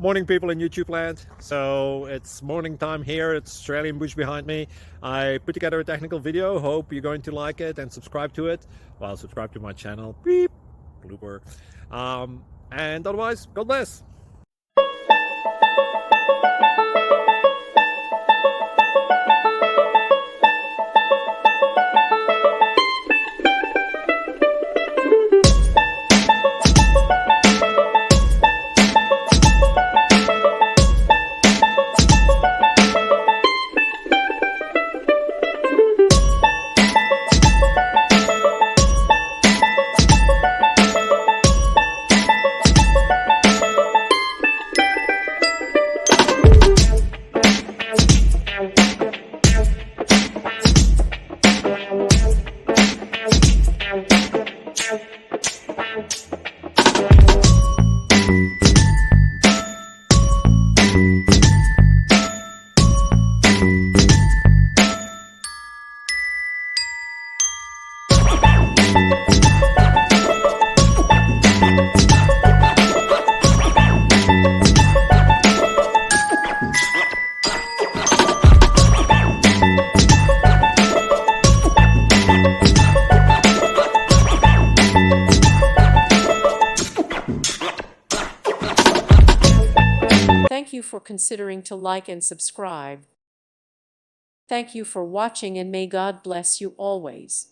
Morning, people in YouTube land. So it's morning time here. It's Australian bush behind me. I put together a technical video. Hope you're going to like it and subscribe to it. Well, subscribe to my channel. Beep, blooper. And otherwise, God bless. Thank you for considering to like and subscribe. Thank you for watching, and may God bless you always.